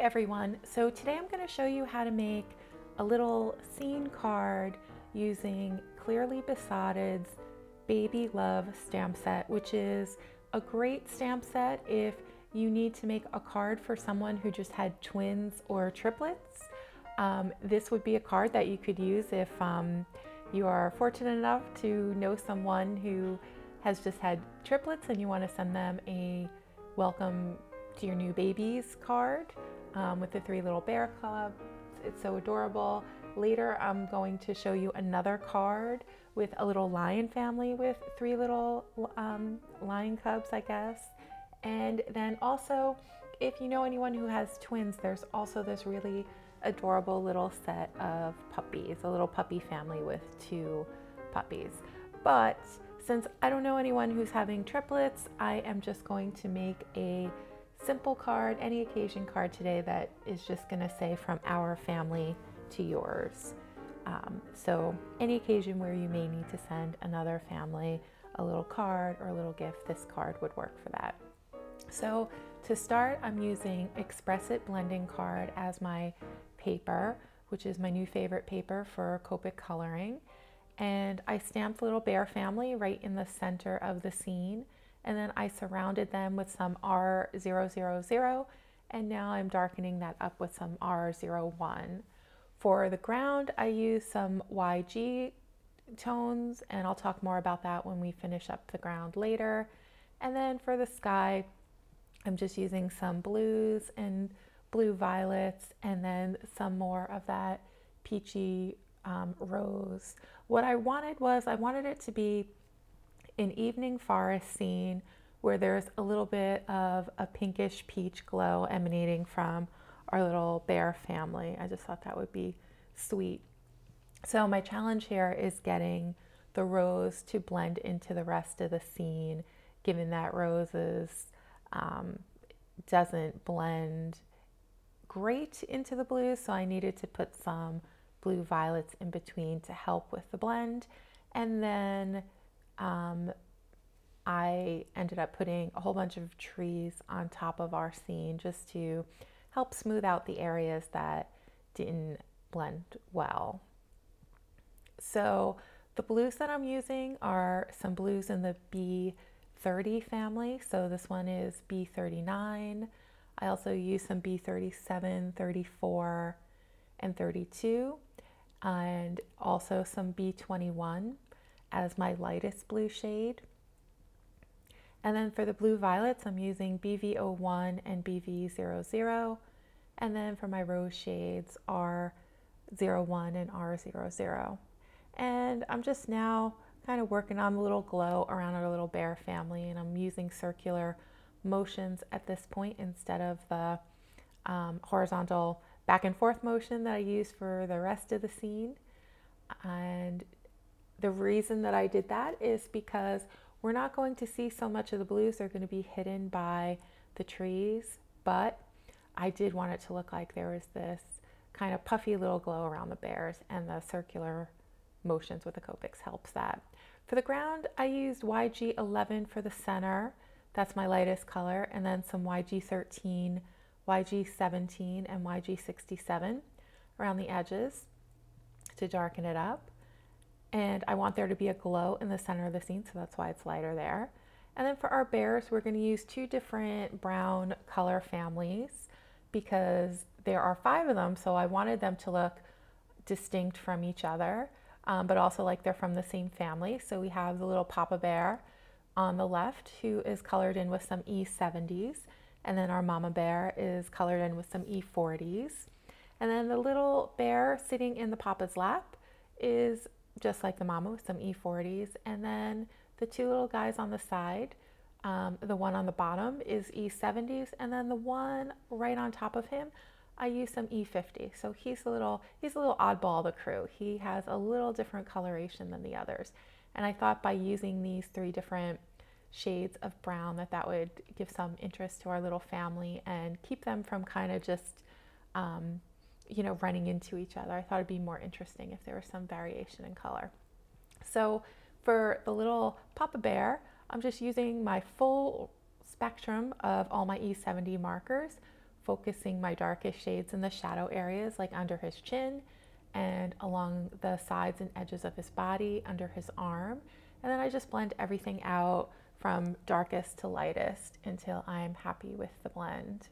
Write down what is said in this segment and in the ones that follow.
everyone. So today I'm going to show you how to make a little scene card using Clearly Besotted's Baby Love stamp set, which is a great stamp set if you need to make a card for someone who just had twins or triplets. This would be a card that you could use if you are fortunate enough to know someone who has just had triplets and you want to send them a welcome to your new babies card with the 3 little bear cubs. It's so adorable. Later I'm going to show you another card with a little lion family with 3 little lion cubs, I guess. And then also, if you know anyone who has twins, there's also this really adorable little set of puppies, a little puppy family with 2 puppies. But since I don't know anyone who's having triplets, I am just going to make a simple card, any occasion card today that is just going to say from our family to yours. So any occasion where you may need to send another family a little card or a little gift, this card would work for that. So to start, I'm using Express It blending card as my paper, which is my new favorite paper for Copic coloring. And I stamped the little bear family right in the center of the scene. And then I surrounded them with some R000, and now I'm darkening that up with some R01. For the ground, I used some YG tones, and I'll talk more about that when we finish up the ground later. And then for the sky, I'm just using some blues and blue violets, and then some more of that peachy rose. What I wanted was, I wanted it to be an evening forest scene where there's a little bit of a pinkish peach glow emanating from our little bear family. I just thought that would be sweet. So my challenge here is getting the rose to blend into the rest of the scene, given that roses doesn't blend great into the blues, so I needed to put some blue violets in between to help with the blend. And then I ended up putting a whole bunch of trees on top of our scene just to help smooth out the areas that didn't blend well. So the blues that I'm using are some blues in the B30 family. So this one is B39. I also use some B37, 34, and 32, and also some B21 as my lightest blue shade. And then for the blue violets, I'm using BV01 and BV00. And then for my rose shades, R01 and R00. And I'm just now kind of working on the little glow around our little bear family, and I'm using circular motions at this point instead of the horizontal back and forth motion that I used for the rest of the scene. And the reason that I did that is because we're not going to see so much of the blues. They're going to be hidden by the trees, but I did want it to look like there was this kind of puffy little glow around the bears, and the circular motions with the Copics helps that. For the ground, I used YG11 for the center. That's my lightest color, and then some YG13, YG17, and YG67 around the edges to darken it up. And I want there to be a glow in the center of the scene, so that's why it's lighter there. And then for our bears, we're going to use 2 different brown color families because there are 5 of them, so I wanted them to look distinct from each other, but also like they're from the same family. So we have the little Papa Bear on the left, who is colored in with some E70s, and then our Mama Bear is colored in with some E40s. And then the little bear sitting in the Papa's lap is just like the Mama with some E40s. And then the 2 little guys on the side, the one on the bottom is E70s, and then the one right on top of him, I use some E50. So he's a little oddball of the crew. He has a little different coloration than the others. And I thought by using these 3 different shades of brown that would give some interest to our little family and keep them from kind of just, running into each other. I thought it'd be more interesting if there was some variation in color. So for the little Papa Bear, I'm just using my full spectrum of all my E70 markers focusing my darkest shades in the shadow areas, like under his chin and along the sides and edges of his body, under his arm. And then I just blend everything out from darkest to lightest until I'm happy with the blend.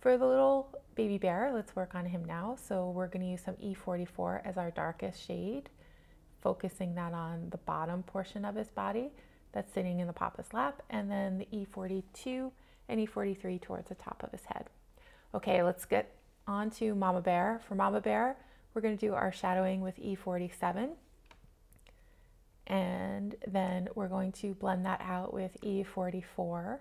For the little baby bear, let's work on him now. So we're going to use some E44 as our darkest shade, focusing that on the bottom portion of his body that's sitting in the papa's lap, and then the E42 and E43 towards the top of his head. Okay, let's get on to Mama Bear. For Mama Bear, we're going to do our shadowing with E47. And then we're going to blend that out with E44.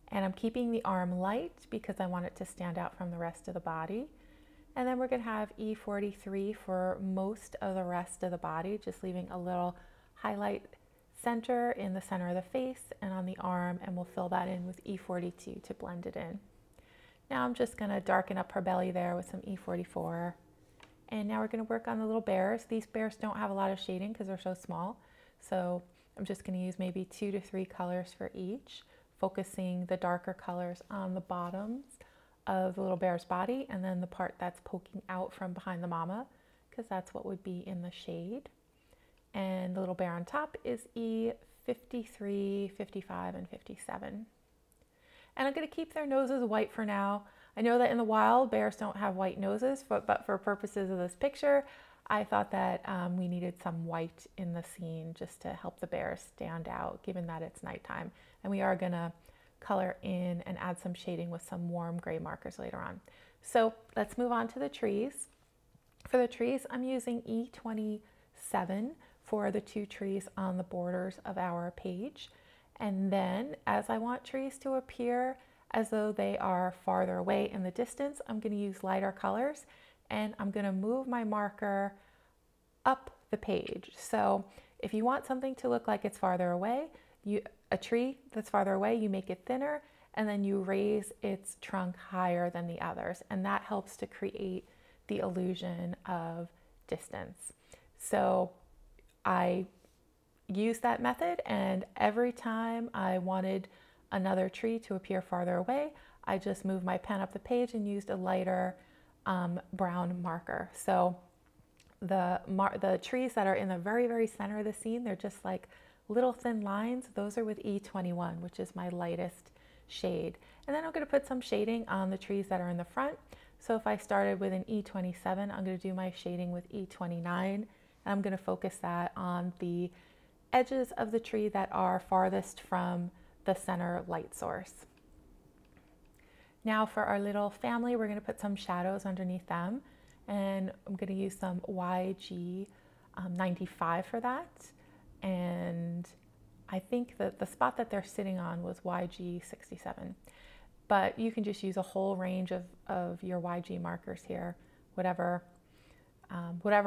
And I'm keeping the arm light because I want it to stand out from the rest of the body. And then we're going to have E43 for most of the rest of the body, just leaving a little highlight center in the center of the face and on the arm, and we'll fill that in with E42 to blend it in. Now I'm just going to darken up her belly there with some E44. And now we're going to work on the little bears. These bears don't have a lot of shading because they're so small. So I'm just going to use maybe 2 to 3 colors for each, focusing the darker colors on the bottoms of the little bear's body and then the part that's poking out from behind the mama, because that's what would be in the shade. And the little bear on top is E53, 55, and 57. And I'm going to keep their noses white for now. I know that in the wild, bears don't have white noses, but for purposes of this picture, I thought that we needed some white in the scene just to help the bears stand out, given that it's nighttime. And we are going to color in and add some shading with some warm gray markers later on. So let's move on to the trees. For the trees, I'm using E27 for the 2 trees on the borders of our page. And then as I want trees to appear as though they are farther away in the distance, I'm going to use lighter colors and I'm going to move my marker up the page. So if you want something to look like it's farther away, a tree that's farther away, you make it thinner and then you raise its trunk higher than the others, and that helps to create the illusion of distance. So I used that method, and every time I wanted another tree to appear farther away, I just moved my pen up the page and used a lighter brown marker. So the trees that are in the very, very center of the scene, they're just like little thin lines. Those are with E21, which is my lightest shade. And then I'm going to put some shading on the trees that are in the front. So if I started with an E27, I'm going to do my shading with E29, and I'm going to focus that on the edges of the tree that are farthest from the center light source. Now for our little family, we're going to put some shadows underneath them, and I'm going to use some YG 95 for that. And I think that the spot that they're sitting on was YG 67, but you can just use a whole range of your YG markers here, whatever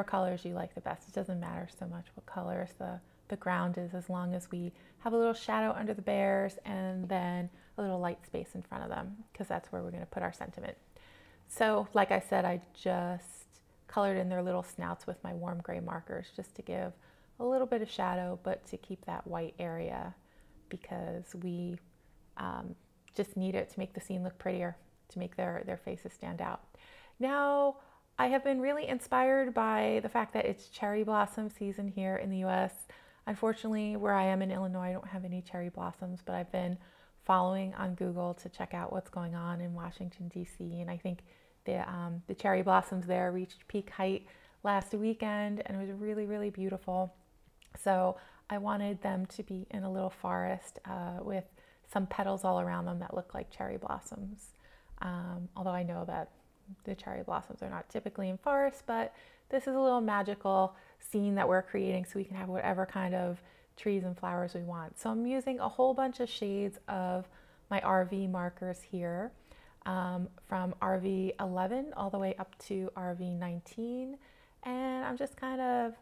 colors you like the best. It doesn't matter so much what colors the ground is, as long as we have a little shadow under the bears and then a little light space in front of them, because that's where we're going to put our sentiment. So like I said, I just colored in their little snouts with my warm gray markers just to give a little bit of shadow, but to keep that white area, because we just need it to make the scene look prettier, to make their faces stand out. Now, I have been really inspired by the fact that it's cherry blossom season here in the US. Unfortunately, where I am in Illinois, I don't have any cherry blossoms, but I've been following on Google to check out what's going on in Washington, DC. And I think the cherry blossoms there reached peak height last weekend, and it was really, really beautiful. So I wanted them to be in a little forest with some petals all around them that look like cherry blossoms. Although I know that the cherry blossoms are not typically in forests, but this is a little magical scene that we're creating so we can have whatever kind of trees and flowers we want. So I'm using a whole bunch of shades of my RV markers here, from RV 11 all the way up to RV 19, and I'm just kind of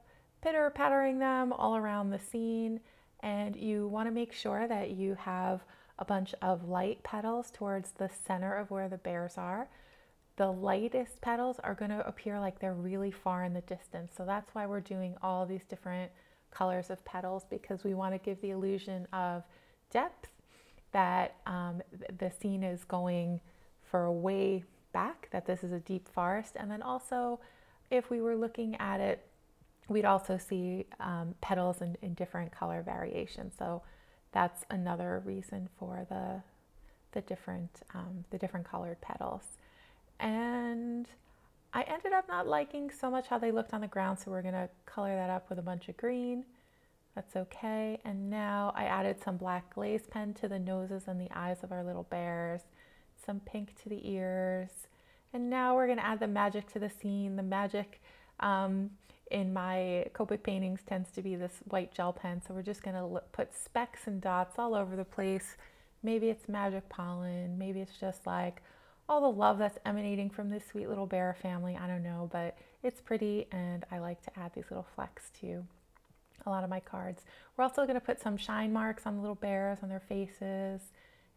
pitter-pattering them all around the scene. And you want to make sure that you have a bunch of light petals towards the center of where the bears are. The lightest petals are going to appear like they're really far in the distance. So that's why we're doing all these different colors of petals, because we want to give the illusion of depth that the scene is going for way back, that this is a deep forest. And then also, if we were looking at it, we'd also see petals in different color variations. So that's another reason for the different colored petals. And I ended up not liking so much how they looked on the ground, so we're gonna color that up with a bunch of green. That's okay. And now I added some black glaze pen to the noses and the eyes of our little bears, some pink to the ears. And now we're gonna add the magic to the scene. The magic in my Copic paintings tends to be this white gel pen, so we're just gonna put specks and dots all over the place. Maybe it's magic pollen, maybe it's just like all the love that's emanating from this sweet little bear family. I don't know, but it's pretty, and I like to add these little flecks to a lot of my cards. We're also going to put some shine marks on the little bears, on their faces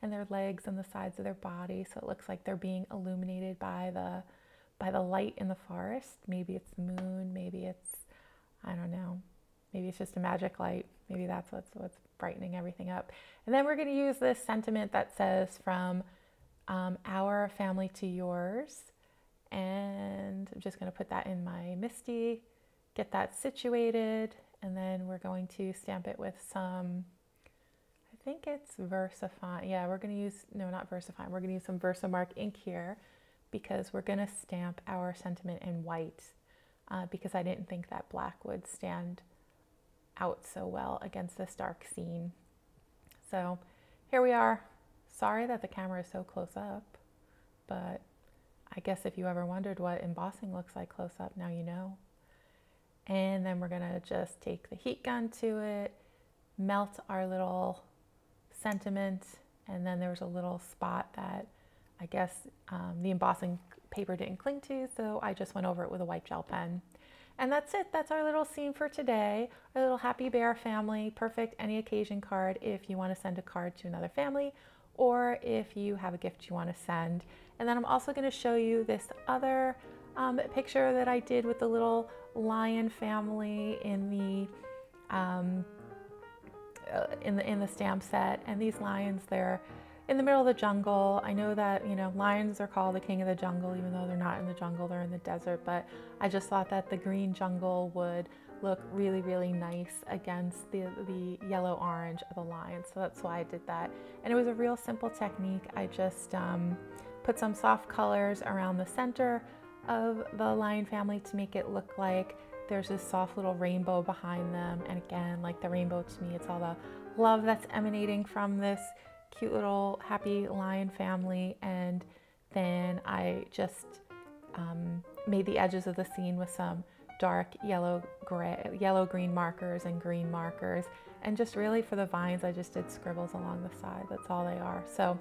and their legs and the sides of their body, so it looks like they're being illuminated by the light in the forest. Maybe it's the moon, maybe it's, I don't know, maybe it's just a magic light. Maybe that's what's brightening everything up. And then we're going to use this sentiment that says, from our family to yours. And I'm just going to put that in my Misty, get that situated, and then we're going to stamp it with some, I think it's VersaFine. Yeah, we're going to use, no, not VersaFine. We're going to use some Versamark ink here, because we're going to stamp our sentiment in white, because I didn't think that black would stand out so well against this dark scene. So here we are. Sorry that the camera is so close up, but I guess if you ever wondered what embossing looks like close up, now you know. And then we're gonna just take the heat gun to it, melt our little sentiment, and then there's a little spot that I guess the embossing paper didn't cling to, so I just went over it with a white gel pen. And that's it. That's our little scene for today. Our little Happy Bear family. Perfect any occasion card if you want to send a card to another family, or if you have a gift you want to send. And then I'm also going to show you this other picture that I did with the little lion family in the stamp set. And these lions, they're in the middle of the jungle. I know that, you know, lions are called the king of the jungle, even though they're not in the jungle, they're in the desert. But I just thought that the green jungle would look really, really nice against the yellow orange of the lion. So that's why I did that. And it was a real simple technique. I just put some soft colors around the center of the lion family to make it look like there's this soft little rainbow behind them. And again, like the rainbow to me, it's all the love that's emanating from this cute little happy lion family. And then I just made the edges of the scene with some dark yellow green markers and green markers, and just really for the vines I just did scribbles along the side. That's all they are. So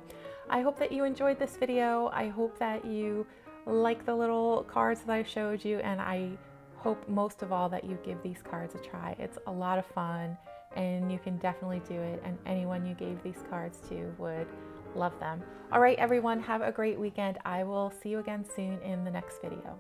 I hope that you enjoyed this video. I hope that you like the little cards that I showed you, and I hope most of all that you give these cards a try. It's a lot of fun and you can definitely do it, and anyone you gave these cards to would love them. All right, everyone, have a great weekend. I will see you again soon in the next video.